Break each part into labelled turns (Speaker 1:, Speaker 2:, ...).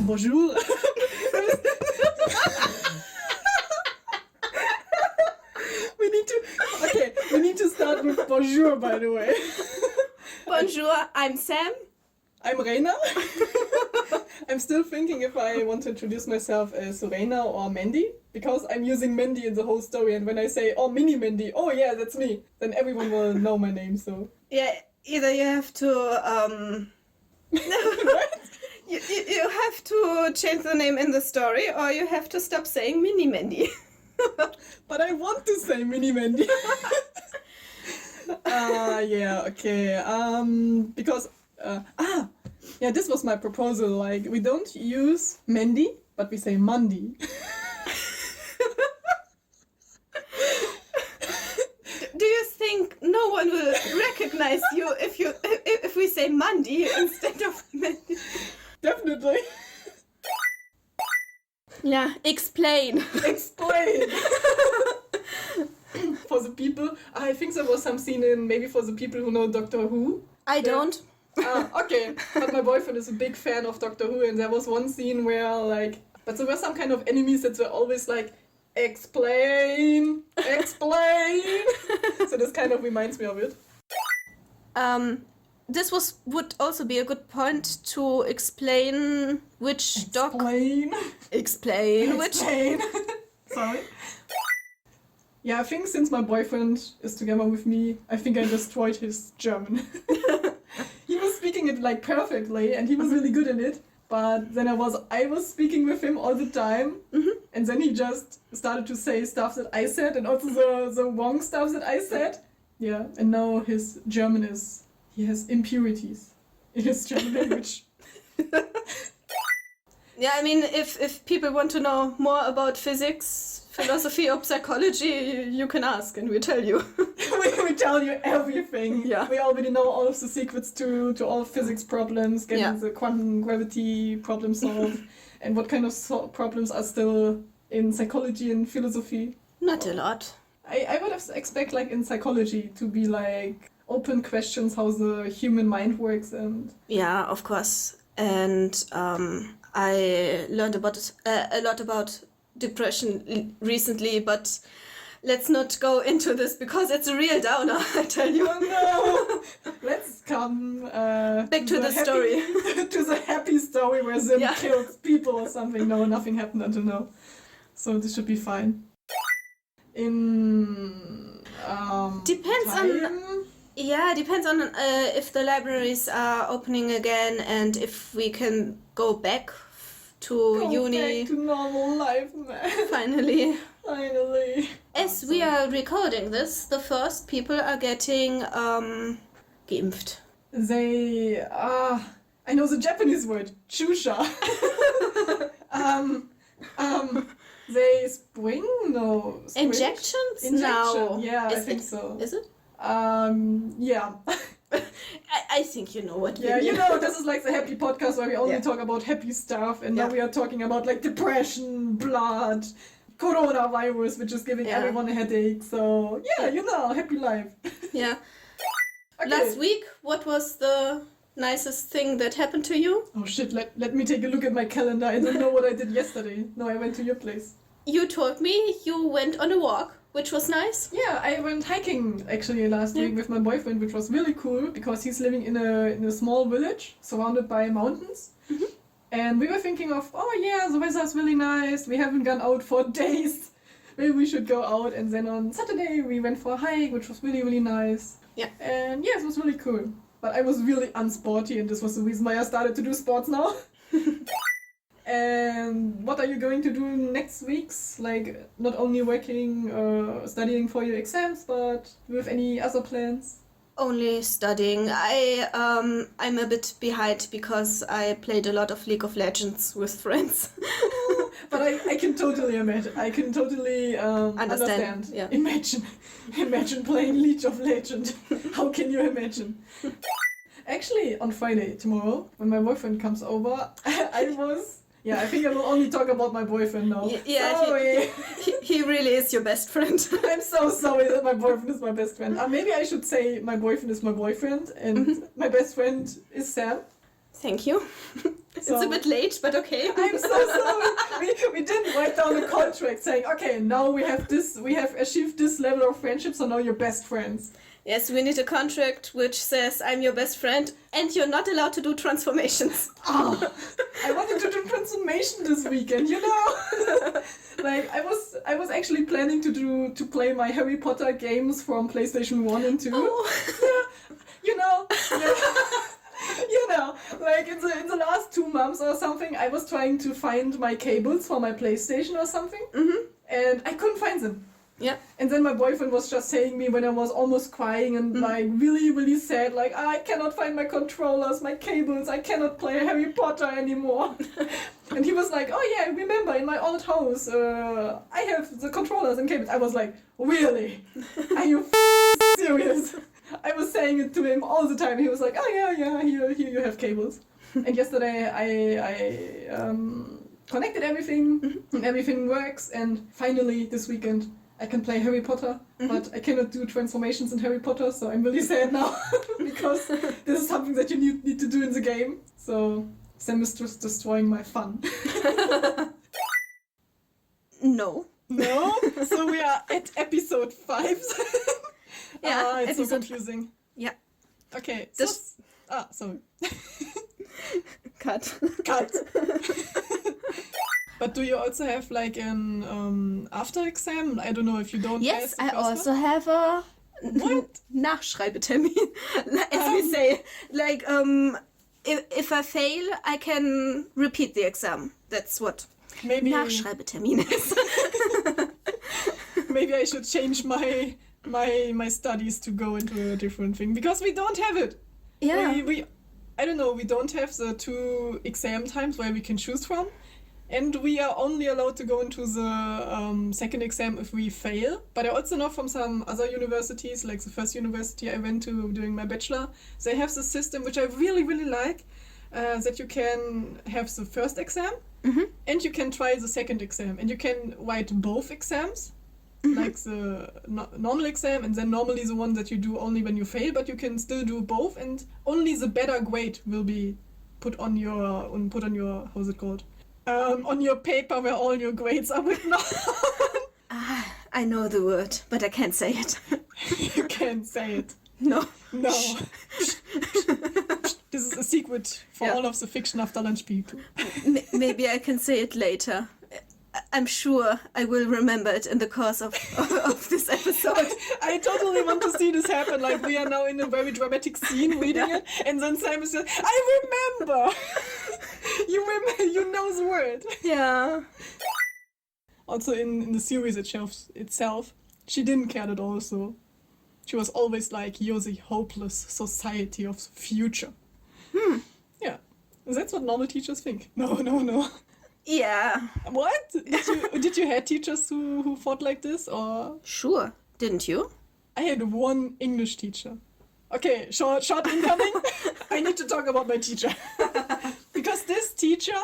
Speaker 1: Bonjour. We need to start with bonjour, by the way.
Speaker 2: Bonjour, I'm Sam.
Speaker 1: I'm Reina. I'm still thinking if I want to introduce myself as Reina or Mandy, because I'm using Mandy in the whole story, and when I say, oh, mini Mandy, oh yeah, that's me, then everyone will know my name, so...
Speaker 2: Yeah, either you have to, you have to change the name in the story, or you have to stop saying Mini Mandy.
Speaker 1: But I want to say mini Mandy. Yeah, okay. Because, yeah, this was my proposal. Like, we don't use Mandy, but we say Mandy.
Speaker 2: Do you think no one will recognize you if we say Mandy instead of Mandy?
Speaker 1: Definitely.
Speaker 2: Yeah, explain.
Speaker 1: Explain. For the people, I think there was some scene in maybe for the people who know Doctor Who.
Speaker 2: I don't.
Speaker 1: Okay. But my boyfriend is a big fan of Doctor Who, and there was one scene where, like, but there were some kind of enemies that were always like, explain, explain. So this kind of reminds me of it.
Speaker 2: This would also be a good point to explain which dog. Explain which.
Speaker 1: Sorry. Yeah, I think since my boyfriend is together with me, I think I destroyed his German. He was speaking it like perfectly, and he was really good in it. But then I was speaking with him all the time, and then he just started to say stuff that I said, and also the wrong stuff that I said. Yeah, and now his German he has impurities in his German language.
Speaker 2: Yeah, I mean, if people want to know more about physics, philosophy, or psychology, you can ask, and we tell you.
Speaker 1: we tell you everything.
Speaker 2: Yeah.
Speaker 1: We already know all of the secrets to all physics problems, getting the quantum gravity problem solved, and what kind of problems are still in psychology and philosophy.
Speaker 2: Not a lot.
Speaker 1: I would have expect, like, in psychology to be, like, open questions how the human mind works and...
Speaker 2: Yeah, of course. And I learned a lot about depression recently, but let's not go into this because it's a real downer, I tell you.
Speaker 1: Oh no! Let's come
Speaker 2: back to the story.
Speaker 1: To the happy story where Zim kills people or something. No, nothing happened until now. So this should be fine. In
Speaker 2: depends
Speaker 1: time?
Speaker 2: on depends on if the libraries are opening again and if we can go back to uni.
Speaker 1: Back to normal life, man.
Speaker 2: Finally. As
Speaker 1: awesome.
Speaker 2: we are recording this, the first people are getting geimpft.
Speaker 1: They I know the Japanese word, chusha. They spring? No.
Speaker 2: Injections?
Speaker 1: Injection.
Speaker 2: No.
Speaker 1: Yeah, I think so.
Speaker 2: Is it?
Speaker 1: Yeah.
Speaker 2: I think you know what we
Speaker 1: Yeah,
Speaker 2: mean.
Speaker 1: you know, this is like the happy podcast where we only talk about happy stuff, and now we are talking about like depression, blood, coronavirus, which is giving everyone a headache. So, yeah, you know, happy life.
Speaker 2: Yeah.
Speaker 1: Okay.
Speaker 2: Last week, what was the nicest thing that happened to you?
Speaker 1: Oh shit, let me take a look at my calendar. I don't know what I did yesterday. No, I went to your place.
Speaker 2: You told me you went on a walk, which was nice.
Speaker 1: Yeah, I went hiking actually last week with my boyfriend, which was really cool because he's living in a small village surrounded by mountains.
Speaker 2: Mm-hmm.
Speaker 1: And we were thinking of, oh yeah, the weather's really nice. We haven't gone out for days. Maybe we should go out. And then on Saturday we went for a hike, which was really, really nice.
Speaker 2: Yeah.
Speaker 1: And yes, it was really cool. But I was really unsporty, and this was the reason why I started to do sports now. And what are you going to do next weeks? Like, not only working or studying for your exams, but do you have any other plans?
Speaker 2: Only studying. I'm a bit behind because I played a lot of League of Legends with friends.
Speaker 1: But I can totally imagine. I can totally understand.
Speaker 2: Yeah.
Speaker 1: Imagine playing League of Legends. How can you imagine? Actually, on Friday, tomorrow, when my boyfriend comes over, I think I will only talk about my boyfriend now.
Speaker 2: Yeah,
Speaker 1: sorry.
Speaker 2: he really is your best friend.
Speaker 1: I'm so sorry that my boyfriend is my best friend. Maybe I should say my boyfriend is my boyfriend and my best friend is Sam.
Speaker 2: Thank you. It's a bit late, but okay.
Speaker 1: I'm so sorry. We didn't write down a contract saying, okay, now we have achieved this level of friendship, so now you're best friends.
Speaker 2: Yes, we need a contract which says I'm your best friend and you're not allowed to do transformations.
Speaker 1: Oh, I wanted to do transformation this weekend, you know? Like I was actually planning to play my Harry Potter games from PlayStation 1 and 2.
Speaker 2: Oh.
Speaker 1: Yeah, you know. You know, like in the last 2 months or something, I was trying to find my cables for my PlayStation or something, and I couldn't find them.
Speaker 2: Yeah.
Speaker 1: And then my boyfriend was just saying me when I was almost crying and like really, really sad, like, I cannot find my controllers, my cables, I cannot play Harry Potter anymore. And he was like, oh yeah, remember in my old house, I have the controllers and cables. I was like, really? Are you serious? I was saying it to him all the time. He was like, oh yeah, here you have cables. And yesterday I connected everything and everything works, and finally this weekend I can play Harry Potter, but I cannot do transformations in Harry Potter, so I'm really sad now because this is something that you need to do in the game. So Sam is just destroying my fun.
Speaker 2: No.
Speaker 1: No? So we are at episode 5.
Speaker 2: Yeah,
Speaker 1: it's so confusing.
Speaker 2: Yeah.
Speaker 1: Okay. Sorry.
Speaker 2: Cut. But do you also have like an after exam? I don't know if you don't. Yes, I also have a Nachschreibetermin, as we say. Like, if I fail, I can repeat the exam. That's what Nachschreibetermin is.
Speaker 1: Maybe I should change my studies to go into a different thing, because we don't have it.
Speaker 2: Yeah.
Speaker 1: We I don't know, we don't have the 2 exam times where we can choose from. And we are only allowed to go into the second exam if we fail. But I also know from some other universities, like the first university I went to during my bachelor, they have the system, which I really, really like, that you can have the first exam and you can try the second exam. And you can write both exams, like the normal exam and then normally the one that you do only when you fail, but you can still do both, and only the better grade will be put on your, how's it called? On your paper where all your grades are written on.
Speaker 2: I know the word, but I can't say it.
Speaker 1: You can't say it.
Speaker 2: No.
Speaker 1: This is a secret for all of the Fiction After Lunch people.
Speaker 2: Maybe I can say it later. I'm sure I will remember it in the course of this episode.
Speaker 1: I totally want to see this happen. Like, we are now in a very dramatic scene reading it, and then Sam is just, I remember! You know the word.
Speaker 2: Yeah.
Speaker 1: Also, in the series itself, she didn't care at all, so she was always like, you're the hopeless society of the future. Yeah. That's what normal teachers think. No.
Speaker 2: Yeah.
Speaker 1: What? Did you have teachers who thought like this, or?
Speaker 2: Sure. Didn't you?
Speaker 1: I had one English teacher. Okay, short incoming. I need to talk about my teacher. Because this teacher,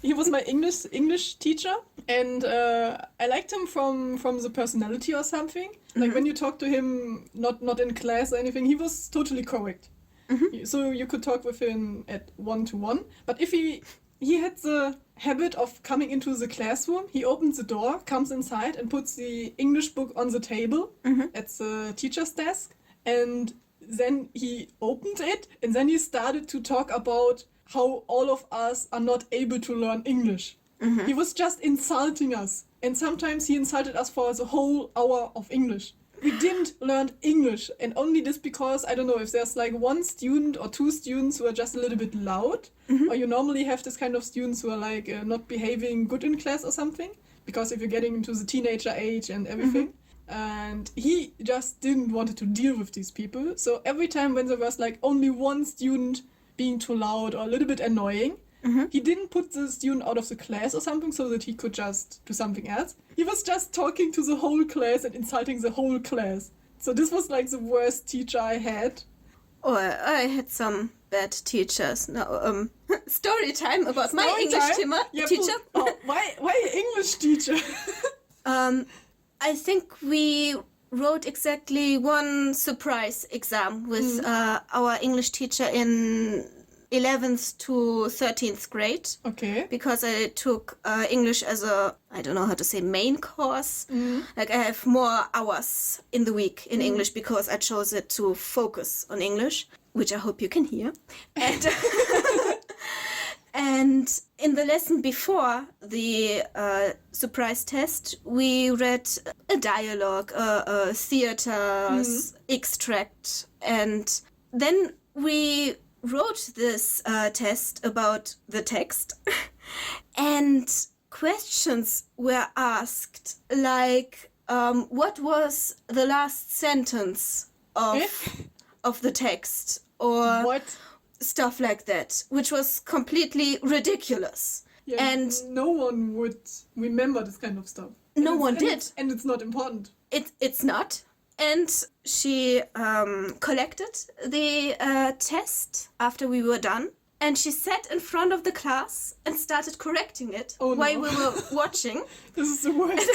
Speaker 1: he was my English teacher, and I liked him from the personality or something. Like when you talk to him, not in class or anything, he was totally correct. So you could talk with him at 1-to-1. But if he had the habit of coming into the classroom, he opens the door, comes inside and puts the English book on the table at the teacher's desk, and then he opened it, and then he started to talk about how all of us are not able to learn English. He was just insulting us, and sometimes he insulted us for the whole hour of English. We didn't learn English, and only this because, I don't know, if there's like 1 student or 2 students who are just a little bit loud, or you normally have this kind of students who are like not behaving good in class or something, because if you're getting into the teenager age and everything. And he just didn't want to deal with these people. So every time when there was like only 1 student being too loud or a little bit annoying, He didn't put the student out of the class or something so that he could just do something else. He was just talking to the whole class and insulting the whole class. So this was like the worst teacher I had.
Speaker 2: Oh, I had some bad teachers. No, story time about my
Speaker 1: Story
Speaker 2: English
Speaker 1: time?
Speaker 2: teacher.
Speaker 1: Why English teacher?
Speaker 2: I think we wrote exactly one surprise exam with our English teacher in 11th to 13th grade.
Speaker 1: Okay.
Speaker 2: Because I took English as a, I don't know how to say, main course. Like I have more hours in the week in English because I chose it to focus on English, which I hope you can hear. And, and in the lesson before the surprise test, we read a dialogue, a theater extract, and then we wrote this test about the text and questions were asked like what was the last sentence of the text or
Speaker 1: What?
Speaker 2: stuff like that, which was completely ridiculous.
Speaker 1: Yeah,
Speaker 2: and
Speaker 1: no one would remember this kind of stuff.
Speaker 2: No one did.
Speaker 1: And it's not important.
Speaker 2: It's not. And she collected the test after we were done. And she sat in front of the class and started correcting it while we were watching.
Speaker 1: This is the worst.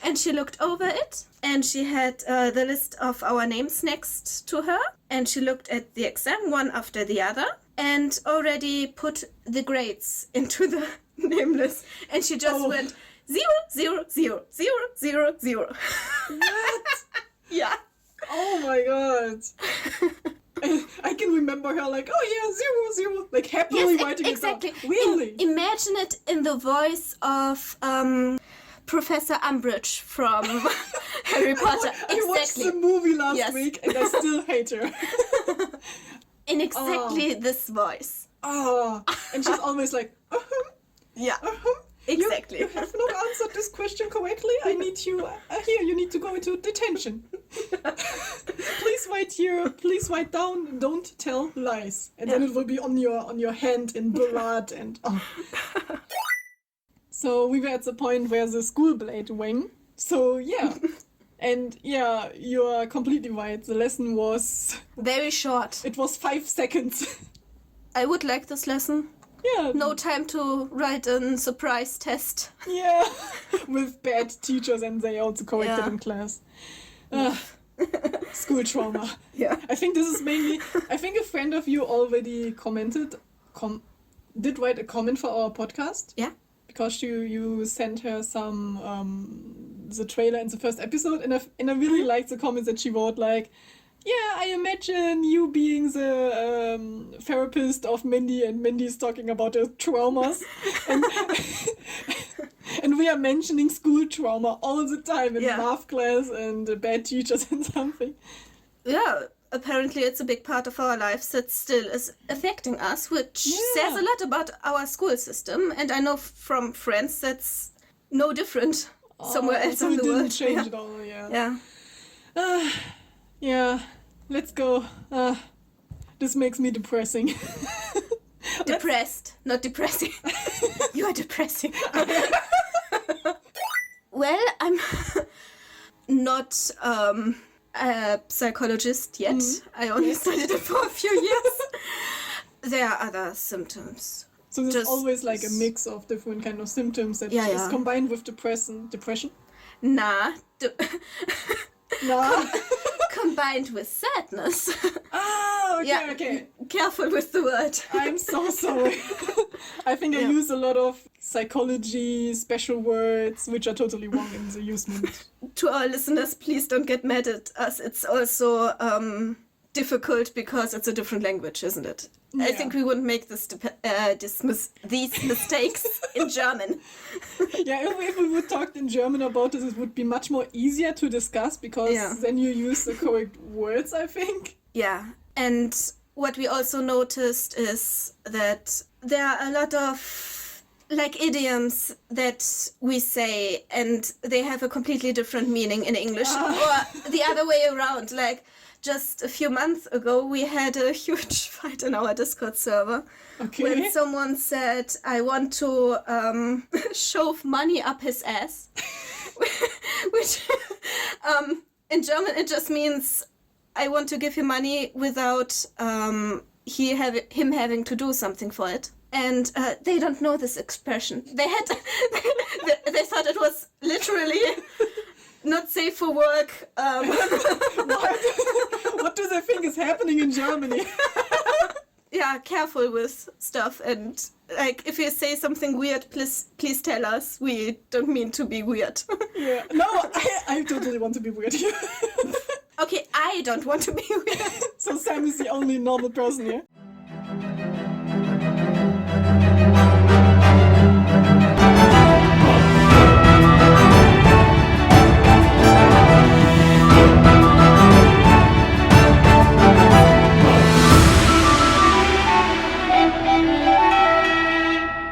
Speaker 2: And she looked over it. And she had the list of our names next to her. And she looked at the exam one after the other. And already put the grades into the name list. And she just went 0, 0, 0, 0, 0, 0.
Speaker 1: What?
Speaker 2: Yeah.
Speaker 1: Oh my god. I can remember her like, oh yeah, 0, 0, like happily writing
Speaker 2: exactly.
Speaker 1: it down. Really?
Speaker 2: Imagine it in the voice of Professor Umbridge from Harry Potter.
Speaker 1: I watched the movie last week and I still hate her.
Speaker 2: In exactly this voice.
Speaker 1: And she's always like,
Speaker 2: yeah. Exactly.
Speaker 1: You have not answered this question correctly. I need you here. You need to go into detention. Please write here. Please write down. Don't tell lies. And then it will be on your hand in blood and. So we were at the point where the school blade rang. So yeah, and yeah, you are completely right. The lesson was
Speaker 2: very short.
Speaker 1: It was 5 seconds.
Speaker 2: I would like this lesson.
Speaker 1: Yeah.
Speaker 2: No time to write a surprise test.
Speaker 1: Yeah. With bad teachers and they also corrected in class. School trauma.
Speaker 2: Yeah.
Speaker 1: I think this is mainly... I think a friend of you already commented... did write a comment for our podcast.
Speaker 2: Yeah.
Speaker 1: Because you sent her some... the trailer in the first episode. And I really liked the comments that she wrote like... Yeah, I imagine you being the therapist of Mindy and Mindy's talking about her traumas. And we are mentioning school trauma all the time in math class and bad teachers and something.
Speaker 2: Yeah, apparently it's a big part of our lives that still is affecting us, which says a lot about our school system. And I know from friends that's no different somewhere else in the world.
Speaker 1: So it didn't change at all,
Speaker 2: Yeah.
Speaker 1: Yeah, let's go. This makes me depressing.
Speaker 2: Depressed, not depressing. You are depressing. Well, I'm not a psychologist yet. I only studied it for a few years. There are other symptoms.
Speaker 1: So there's always like a mix of different kind of symptoms that is combined with depression?
Speaker 2: Nah.
Speaker 1: Nah.
Speaker 2: Combined with sadness.
Speaker 1: Okay.
Speaker 2: Careful with the word.
Speaker 1: I'm so sorry. I think I use a lot of psychology, special words, which are totally wrong in the usement.
Speaker 2: To our listeners, please don't get mad at us. It's also difficult because it's a different language, isn't it? Yeah. I think we wouldn't make these mistakes in German.
Speaker 1: Yeah, if we would talk in German about this, it would be much more easier to discuss because then you use the correct words, I think.
Speaker 2: Yeah, and what we also noticed is that there are a lot of like idioms that we say and they have a completely different meaning in English or the other way around, like just a few months ago, we had a huge fight on our Discord server.
Speaker 1: Okay.
Speaker 2: When someone said, I want to shove money up his ass. Which in German it just means I want to give him money without him having to do something for it. And they don't know this expression. They they thought it was literally not safe for work.
Speaker 1: What do they think is happening in Germany?
Speaker 2: Yeah, careful with stuff, and like if you say something weird, please tell us. We don't mean to be weird.
Speaker 1: Yeah. No, I totally want to be weird here.
Speaker 2: Okay, I don't want to be weird.
Speaker 1: So Sam is the only normal person here.